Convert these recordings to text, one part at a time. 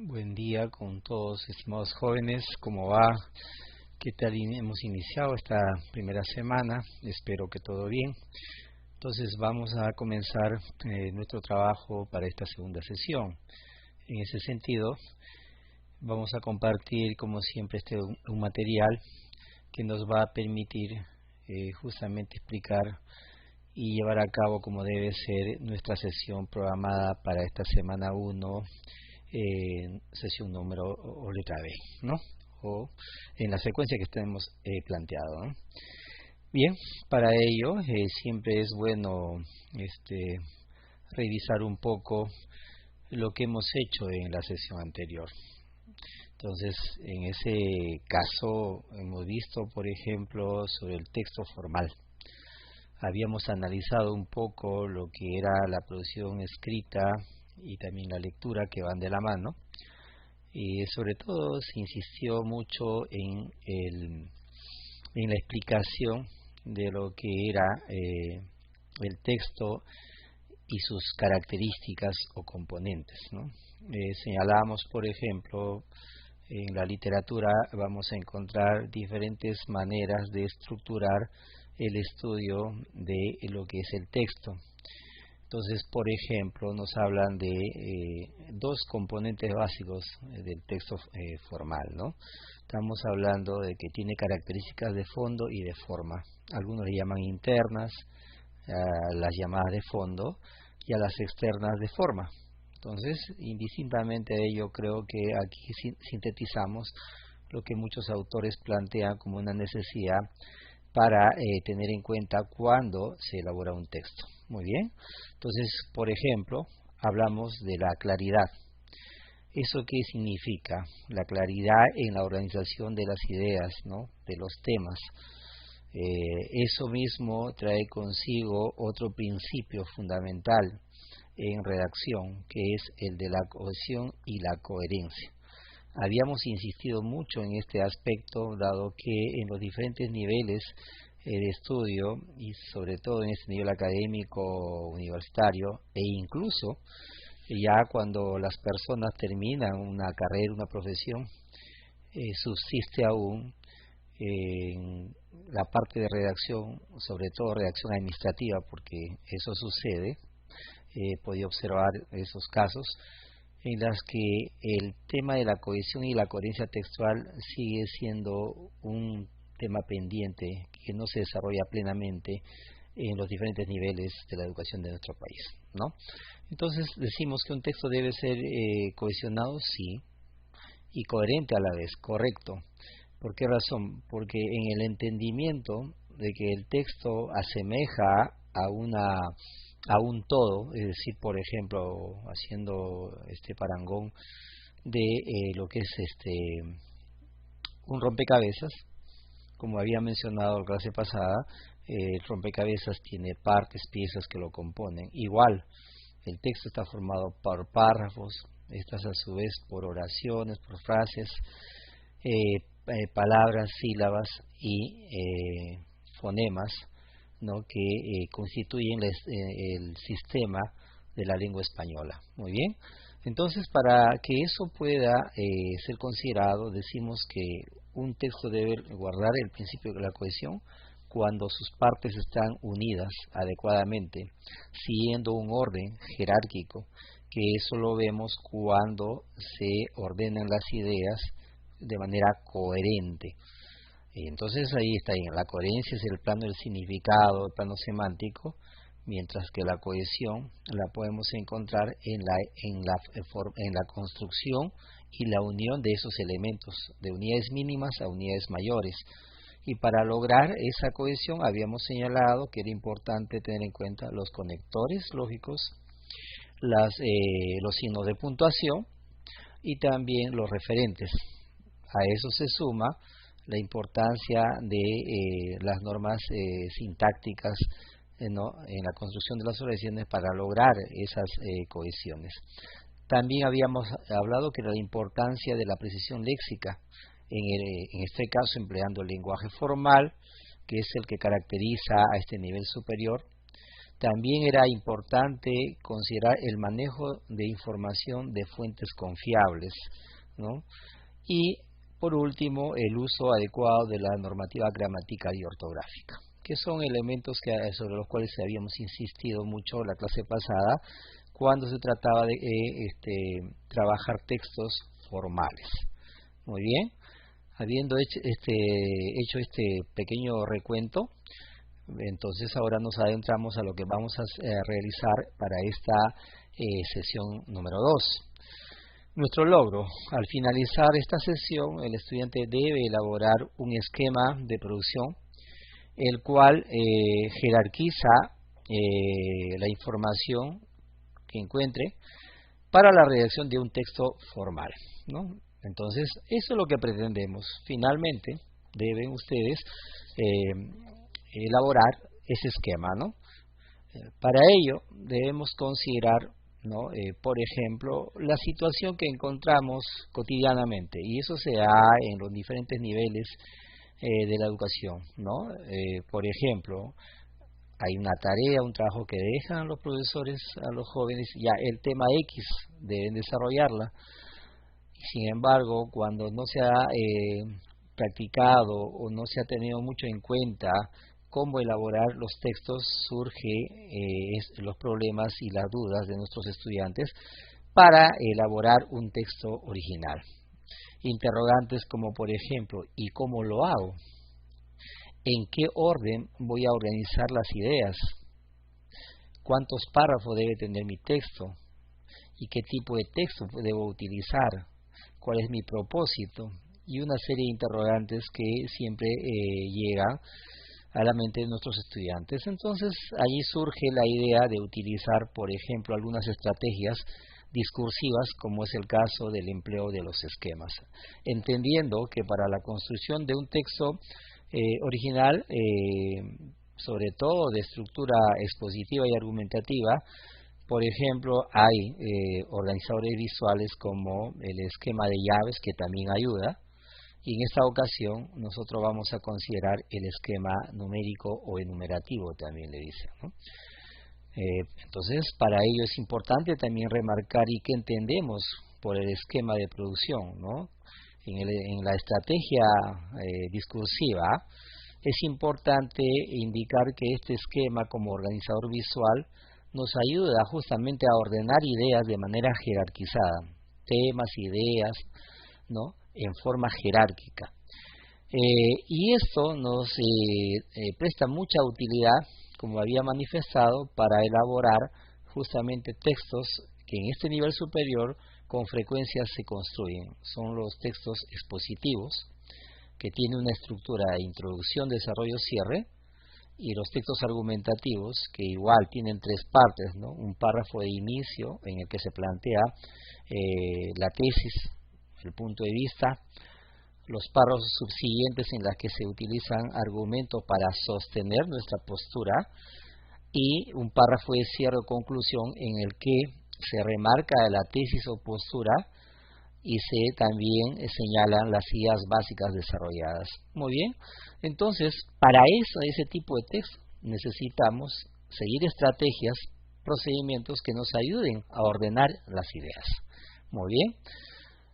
Buen día con todos, estimados jóvenes. ¿Cómo va? ¿Qué tal hemos iniciado esta primera semana? Espero que todo bien. Entonces vamos a comenzar nuestro trabajo para esta segunda sesión. En ese sentido, vamos a compartir, como siempre, un material que nos va a permitir justamente explicar y llevar a cabo como debe ser nuestra sesión programada para esta semana 1, sesión número o letra B, ¿no? O en la secuencia que tenemos planteado, ¿no? Bien, para ello siempre es bueno revisar un poco lo que hemos hecho en la sesión anterior. Entonces, en ese caso hemos visto, por ejemplo, sobre el texto formal. Habíamos analizado un poco lo que era la producción escrita y también la lectura, que van de la mano, y sobre todo se insistió mucho en la explicación de lo que era el texto y sus características o componentes, ¿no? Señalamos, por ejemplo, en la literatura vamos a encontrar diferentes maneras de estructurar el estudio de lo que es el texto. Entonces, por ejemplo, nos hablan de dos componentes básicos del texto formal, ¿no? Estamos hablando de que tiene características de fondo y de forma. Algunos le llaman internas, a las llamadas de fondo, y a las externas de forma. Entonces, indistintamente de ello, creo que aquí sintetizamos lo que muchos autores plantean como una necesidad para tener en cuenta cuando se elabora un texto. Muy bien. Entonces, por ejemplo, hablamos de la claridad. ¿Eso qué significa? La claridad en la organización de las ideas, ¿no? De los temas. Eso mismo trae consigo otro principio fundamental en redacción, que es el de la cohesión y la coherencia. Habíamos insistido mucho en este aspecto, dado que en los diferentes niveles de estudio, y sobre todo en este nivel académico, universitario, e incluso ya cuando las personas terminan una carrera, una profesión, subsiste aún en la parte de redacción, sobre todo redacción administrativa, porque eso sucede. He podido observar esos casos en las que el tema de la cohesión y la coherencia textual sigue siendo un tema pendiente que no se desarrolla plenamente en los diferentes niveles de la educación de nuestro país, ¿no? Entonces decimos que un texto debe ser cohesionado, sí, y coherente a la vez, correcto. ¿Por qué razón? Porque en el entendimiento de que el texto asemeja a un todo, es decir, por ejemplo, haciendo este parangón de lo que es un rompecabezas, como había mencionado la clase pasada, el rompecabezas tiene partes, piezas que lo componen. Igual, el texto está formado por párrafos, estas a su vez por oraciones, por frases, palabras, sílabas y fonemas, ¿no? Que constituyen el sistema de la lengua española. Muy bien. Entonces, para que eso pueda ser considerado, decimos que un texto debe guardar el principio de la cohesión cuando sus partes están unidas adecuadamente, siguiendo un orden jerárquico, que eso lo vemos cuando se ordenan las ideas de manera coherente. Entonces ahí está bien. La coherencia es el plano del significado, el plano semántico, mientras que la cohesión la podemos encontrar en la construcción y la unión de esos elementos, de unidades mínimas a unidades mayores. Y para lograr esa cohesión habíamos señalado que era importante tener en cuenta los conectores lógicos, los signos de puntuación y también los referentes. A eso se suma la importancia de las normas sintácticas, ¿no? En la construcción de las oraciones para lograr esas cohesiones. También habíamos hablado que era la importancia de la precisión léxica, en este caso empleando el lenguaje formal, que es el que caracteriza a este nivel superior. También era importante considerar el manejo de información de fuentes confiables, ¿no? Y, por último, el uso adecuado de la normativa gramatical y ortográfica, que son elementos sobre los cuales habíamos insistido mucho la clase pasada cuando se trataba de trabajar textos formales. Muy bien, habiendo hecho este pequeño recuento, entonces ahora nos adentramos a lo que vamos a realizar para esta sesión número 2. Nuestro logro: al finalizar esta sesión, el estudiante debe elaborar un esquema de producción, el cual jerarquiza la información que encuentre para la redacción de un texto formal, ¿no? Entonces, eso es lo que pretendemos. Finalmente, deben ustedes elaborar ese esquema, ¿no? Para ello, debemos considerar, ¿no? Por ejemplo, la situación que encontramos cotidianamente, y eso se da en los diferentes niveles de la educación, ¿no? Por ejemplo, hay una tarea, un trabajo que dejan los profesores a los jóvenes, ya el tema X deben desarrollarla. Sin embargo, cuando no se ha practicado o no se ha tenido mucho en cuenta cómo elaborar los textos, surge los problemas y las dudas de nuestros estudiantes para elaborar un texto original. Interrogantes como, por ejemplo, ¿y cómo lo hago? ¿En qué orden voy a organizar las ideas? ¿Cuántos párrafos debe tener mi texto? ¿Y qué tipo de texto debo utilizar? ¿Cuál es mi propósito? Y una serie de interrogantes que siempre llegan a la mente de nuestros estudiantes. Entonces, allí surge la idea de utilizar, por ejemplo, algunas estrategias discursivas, como es el caso del empleo de los esquemas, entendiendo que para la construcción de un texto original, sobre todo de estructura expositiva y argumentativa, por ejemplo, hay organizadores visuales como el esquema de llaves, que también ayuda, y en esta ocasión nosotros vamos a considerar el esquema numérico o enumerativo, también le dicen, ¿no? Entonces, para ello es importante también remarcar y que entendemos por el esquema de producción, ¿no? En la estrategia discursiva es importante indicar que este esquema, como organizador visual, nos ayuda justamente a ordenar ideas de manera jerarquizada, temas, ideas, ¿no? En forma jerárquica. Y esto nos presta mucha utilidad, como había manifestado, para elaborar justamente textos que en este nivel superior con frecuencia se construyen. Son los textos expositivos, que tienen una estructura de introducción, desarrollo, cierre, y los textos argumentativos, que igual tienen tres partes, ¿no? Un párrafo de inicio en el que se plantea la tesis, el punto de vista, los párrafos subsiguientes en los que se utilizan argumentos para sostener nuestra postura, y un párrafo de cierre o conclusión en el que se remarca la tesis o postura y se también señalan las ideas básicas desarrolladas. Muy bien, entonces para ese tipo de texto necesitamos seguir estrategias, procedimientos que nos ayuden a ordenar las ideas. Muy bien,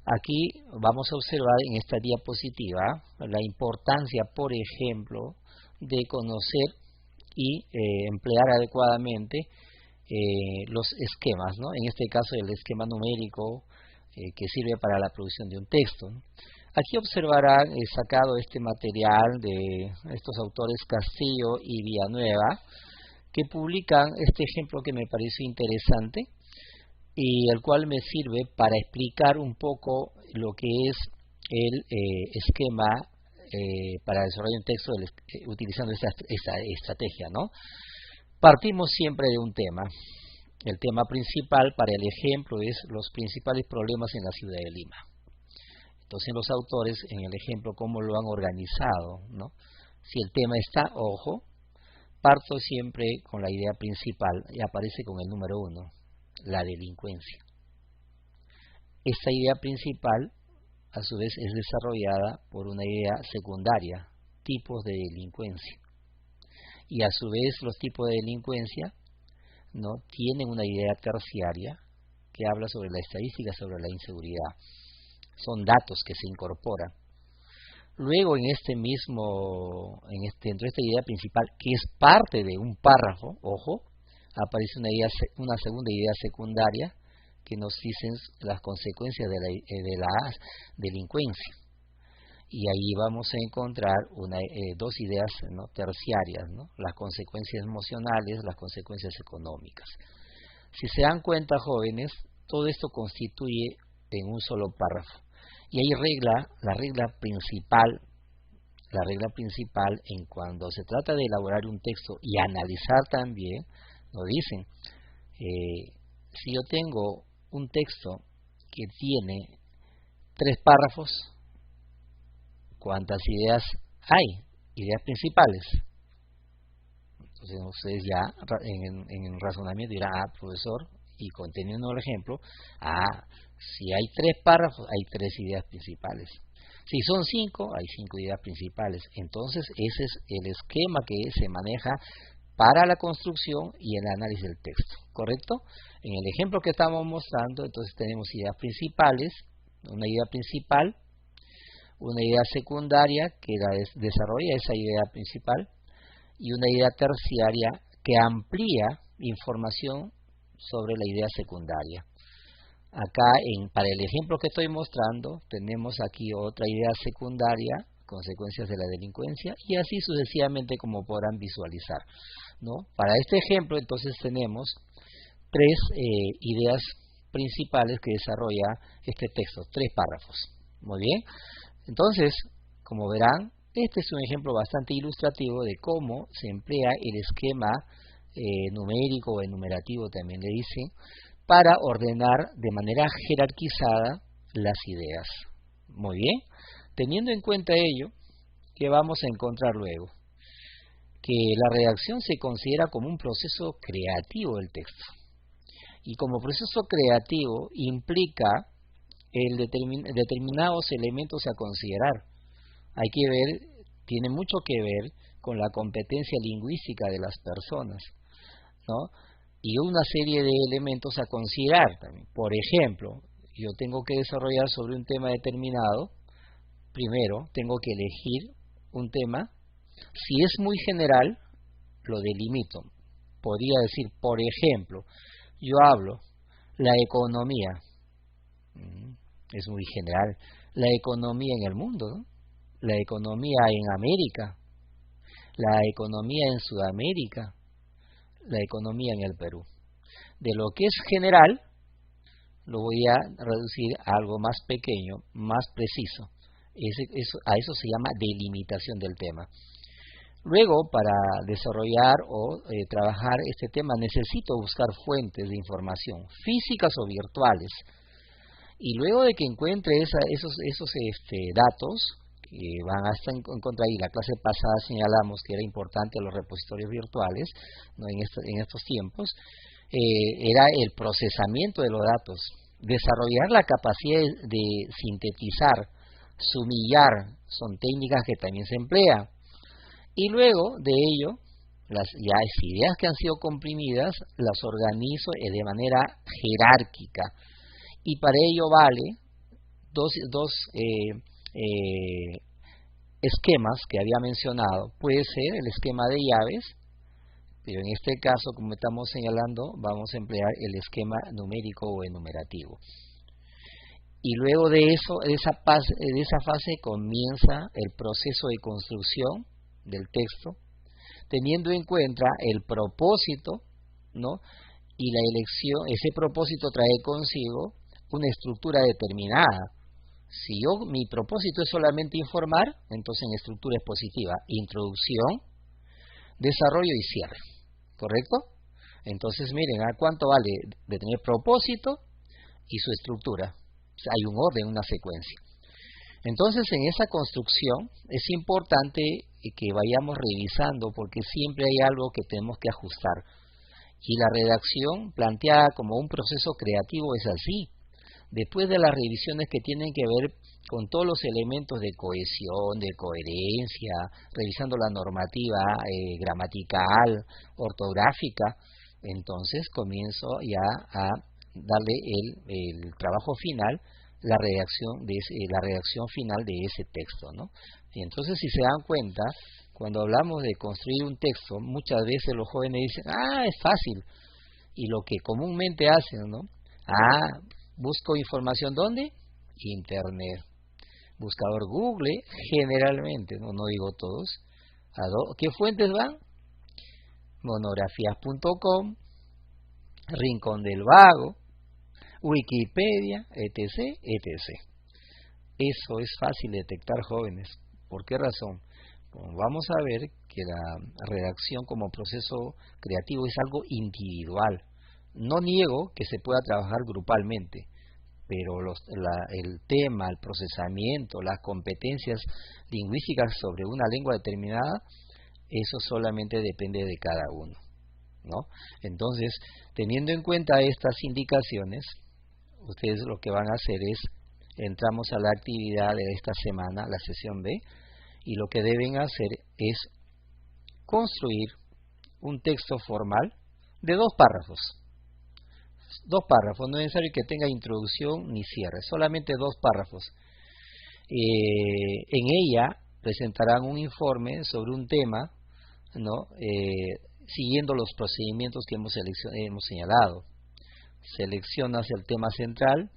aquí vamos a observar en esta diapositiva la importancia, por ejemplo, de conocer y emplear adecuadamente los esquemas, ¿no? En este caso el esquema numérico que sirve para la producción de un texto. Aquí observarán sacado este material de estos autores Castillo y Villanueva, que publican este ejemplo que me pareció interesante y el cual me sirve para explicar un poco lo que es el esquema para desarrollar un texto utilizando esta estrategia, ¿no? Partimos siempre de un tema. El tema principal para el ejemplo es los principales problemas en la ciudad de Lima. Entonces los autores en el ejemplo cómo lo han organizado, ¿no? Si el tema está, ojo, parto siempre con la idea principal y aparece con el número 1, la delincuencia. Esta idea principal a su vez es desarrollada por una idea secundaria, tipos de delincuencia. Y a su vez los tipos de delincuencia ¿no? Tienen una idea terciaria que habla sobre la estadística, sobre la inseguridad. Son datos que se incorporan. Luego dentro de esta idea principal, que es parte de un párrafo, ojo, aparece una segunda idea secundaria que nos dicen las consecuencias de la delincuencia. Y ahí vamos a encontrar dos ideas, ¿no?, terciarias, ¿no? Las consecuencias emocionales, las consecuencias económicas. Si se dan cuenta, jóvenes, todo esto constituye en un solo párrafo. Y hay la regla principal en cuando se trata de elaborar un texto y analizar también, nos dicen, si yo tengo un texto que tiene 3 párrafos, ¿cuántas ideas hay? Ideas principales. Entonces ustedes ya en razonamiento dirán, profesor, y conteniendo el ejemplo, si hay 3 párrafos, hay 3 ideas principales. Si son 5, hay 5 ideas principales. Entonces ese es el esquema que se maneja para la construcción y el análisis del texto, ¿correcto? En el ejemplo que estamos mostrando, entonces tenemos ideas principales, una idea principal, una idea secundaria que desarrolla esa idea principal y una idea terciaria que amplía información sobre la idea secundaria. Acá, para el ejemplo que estoy mostrando, tenemos aquí otra idea secundaria, consecuencias de la delincuencia, y así sucesivamente, como podrán visualizar, ¿no? Para este ejemplo, entonces, tenemos 3 ideas principales que desarrolla este texto, 3 párrafos. Muy bien. Entonces, como verán, este es un ejemplo bastante ilustrativo de cómo se emplea el esquema numérico o enumerativo, también le dicen, para ordenar de manera jerarquizada las ideas. Muy bien. Teniendo en cuenta ello, ¿qué vamos a encontrar luego? Que la redacción se considera como un proceso creativo del texto. Y como proceso creativo implica determinados elementos a considerar. Hay que ver, tiene mucho que ver con la competencia lingüística de las personas, ¿no? Y una serie de elementos a considerar también. Por ejemplo, yo tengo que desarrollar sobre un tema determinado. Primero, tengo que elegir un tema. Si es muy general, lo delimito. Podría decir, por ejemplo, yo hablo la economía. Es muy general. La economía en el mundo, ¿no? La economía en América, la economía en Sudamérica, la economía en el Perú. De lo que es general, lo voy a reducir a algo más pequeño, más preciso. A eso se llama delimitación del tema. Luego, para desarrollar o trabajar este tema, necesito buscar fuentes de información, físicas o virtuales. Y luego de que encuentre esos datos, que van hasta encontrar ahí, la clase pasada señalamos que era importante los repositorios virtuales, ¿no? en estos tiempos, era el procesamiento de los datos, desarrollar la capacidad de sintetizar, sumillar, son técnicas que también se emplean. Y luego de ello, las ideas que han sido comprimidas, las organizo de manera jerárquica. Y para ello vale dos esquemas que había mencionado. Puede ser el esquema de llaves, pero en este caso, como estamos señalando, vamos a emplear el esquema numérico o enumerativo. Y luego de esa fase comienza el proceso de construcción del texto, teniendo en cuenta el propósito, ¿no? Y la elección. Ese propósito trae consigo una estructura determinada. Si mi propósito es solamente informar, entonces en estructura expositiva, introducción, desarrollo y cierre, ¿correcto? Entonces miren, ¿a cuánto vale de tener propósito y su estructura? O sea, hay un orden, una secuencia. Entonces en esa construcción es importante que vayamos revisando, porque siempre hay algo que tenemos que ajustar. Y la redacción planteada como un proceso creativo es así. Después de las revisiones que tienen que ver con todos los elementos de cohesión, de coherencia, revisando la normativa gramatical, ortográfica, Entonces comienzo ya a darle el trabajo final, la redacción final de ese texto, ¿no? Y entonces, si se dan cuenta, cuando hablamos de construir un texto, muchas veces los jóvenes dicen, es fácil, y lo que comúnmente hacen, ¿no? Busco información, ¿dónde? Internet. Buscador Google, generalmente, no digo todos. ¿Qué fuentes van? Monografías.com, Rincón del Vago, Wikipedia, etc., etc. Eso es fácil de detectar, jóvenes. ¿Por qué razón? Bueno, vamos a ver que la redacción como proceso creativo es algo individual. No niego que se pueda trabajar grupalmente, pero el tema, el procesamiento, las competencias lingüísticas sobre una lengua determinada, eso solamente depende de cada uno, ¿no? Entonces, teniendo en cuenta estas indicaciones, ustedes lo que van a hacer es, entramos a la actividad de esta semana, la sesión B, y lo que deben hacer es construir un texto formal de 2 párrafos. 2 párrafos, no es necesario que tenga introducción ni cierre, solamente 2 párrafos. En ella presentarán un informe sobre un tema, ¿no? Siguiendo los procedimientos que hemos señalado. Seleccionas el tema central,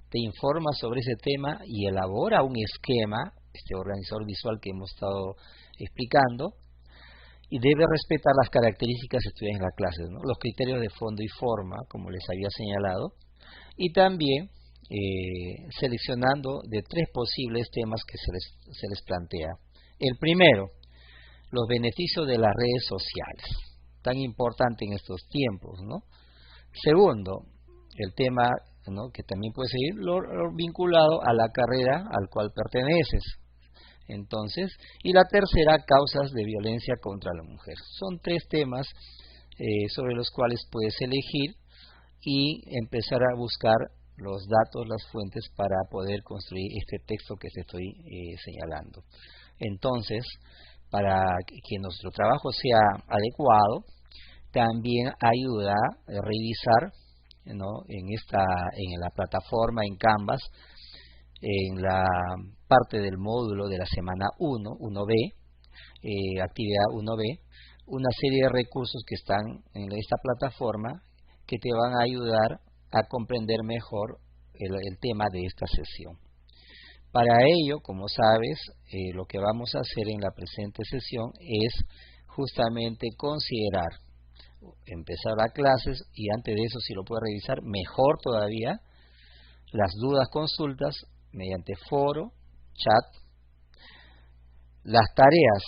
te informas sobre ese tema y elabora un esquema, este organizador visual que hemos estado explicando, y debe respetar las características estudiadas en las clases, ¿no? Los criterios de fondo y forma, como les había señalado, y también seleccionando de 3 posibles temas que se les plantea. El primero, los beneficios de las redes sociales, tan importante en estos tiempos, ¿no? Segundo, el tema, ¿no?, que también puede seguir lo vinculado a la carrera al cual perteneces. Entonces, y la tercera, causas de violencia contra la mujer. Son 3 temas sobre los cuales puedes elegir y empezar a buscar los datos, las fuentes para poder construir este texto que te estoy señalando. Entonces, para que nuestro trabajo sea adecuado, también ayuda a revisar, ¿no?, en la plataforma, en Canvas, en la parte del módulo de la semana 1B, actividad 1B, una serie de recursos que están en esta plataforma que te van a ayudar a comprender mejor el tema de esta sesión. Para ello, como sabes, lo que vamos a hacer en la presente sesión es justamente considerar, empezar las clases, y antes de eso, si lo puedes revisar, mejor todavía, las dudas, consultas, mediante foro, chat. Las tareas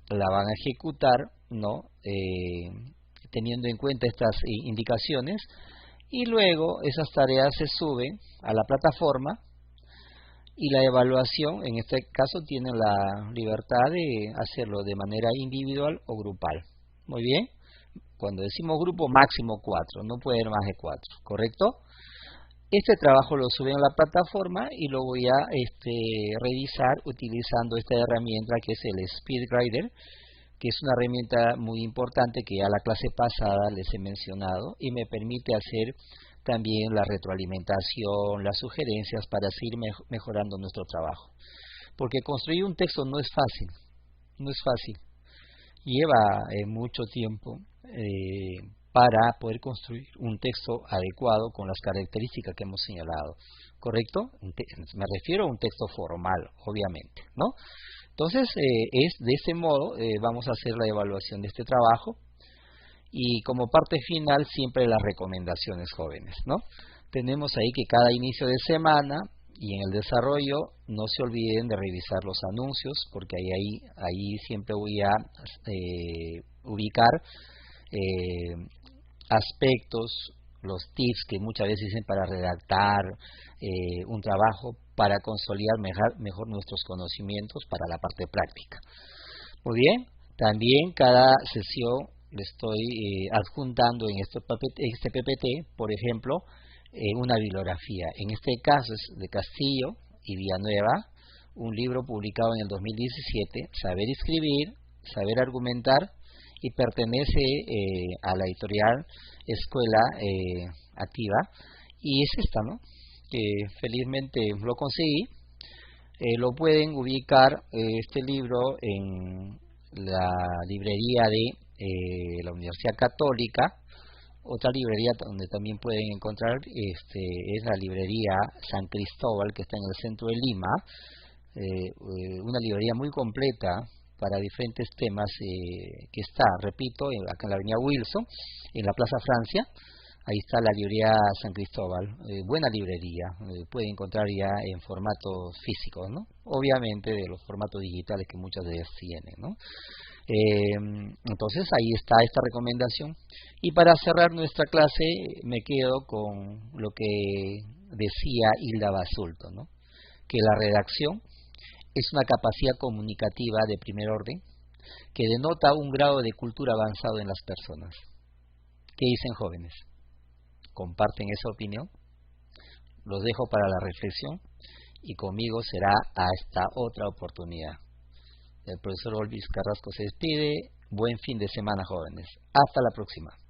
la van a ejecutar, ¿no?, teniendo en cuenta estas indicaciones, y luego esas tareas se suben a la plataforma, y la evaluación, en este caso, tiene la libertad de hacerlo de manera individual o grupal. Muy bien. Cuando decimos grupo, máximo 4, no puede haber más de 4, ¿correcto? Este trabajo lo suben a la plataforma y lo voy a revisar utilizando esta herramienta que es el SpeedGrider, que es una herramienta muy importante que ya la clase pasada les he mencionado y me permite hacer también la retroalimentación, las sugerencias para seguir mejorando nuestro trabajo. Porque construir un texto no es fácil, lleva mucho tiempo para poder construir un texto adecuado con las características que hemos señalado, ¿correcto? Me refiero a un texto formal, obviamente, ¿no? Entonces, de este modo vamos a hacer la evaluación de este trabajo y como parte final siempre las recomendaciones, jóvenes, ¿no? Tenemos ahí que cada inicio de semana y en el desarrollo no se olviden de revisar los anuncios, porque ahí siempre voy a ubicar aspectos, los tips que muchas veces dicen para redactar un trabajo, para consolidar mejor nuestros conocimientos para la parte práctica. Muy bien, también cada sesión le estoy adjuntando en este PPT, por ejemplo, una bibliografía. En este caso es de Castillo y Villanueva, un libro publicado en el 2017, Saber escribir, saber argumentar y pertenece a la editorial Escuela Activa, y es esta, ¿no? Que felizmente lo conseguí. Lo pueden ubicar este libro en la librería de la Universidad Católica. Otra librería donde también pueden encontrar es la librería San Cristóbal, que está en el centro de Lima, una librería muy completa para diferentes temas, que está, repito, acá en la avenida Wilson, en la Plaza Francia. Ahí está la librería San Cristóbal, buena librería, puede encontrar ya en formatos físicos, ¿no? Obviamente de los formatos digitales que muchas de ellas tienen, ¿no? Entonces ahí está esta recomendación. Y para cerrar nuestra clase me quedo con lo que decía Hilda Basulto, ¿no? Que la redacción es una capacidad comunicativa de primer orden que denota un grado de cultura avanzado en las personas. ¿Qué dicen, jóvenes? ¿Comparten esa opinión? Los dejo para la reflexión y conmigo será hasta otra oportunidad. El profesor Olvis Carrasco se despide. Buen fin de semana, jóvenes. Hasta la próxima.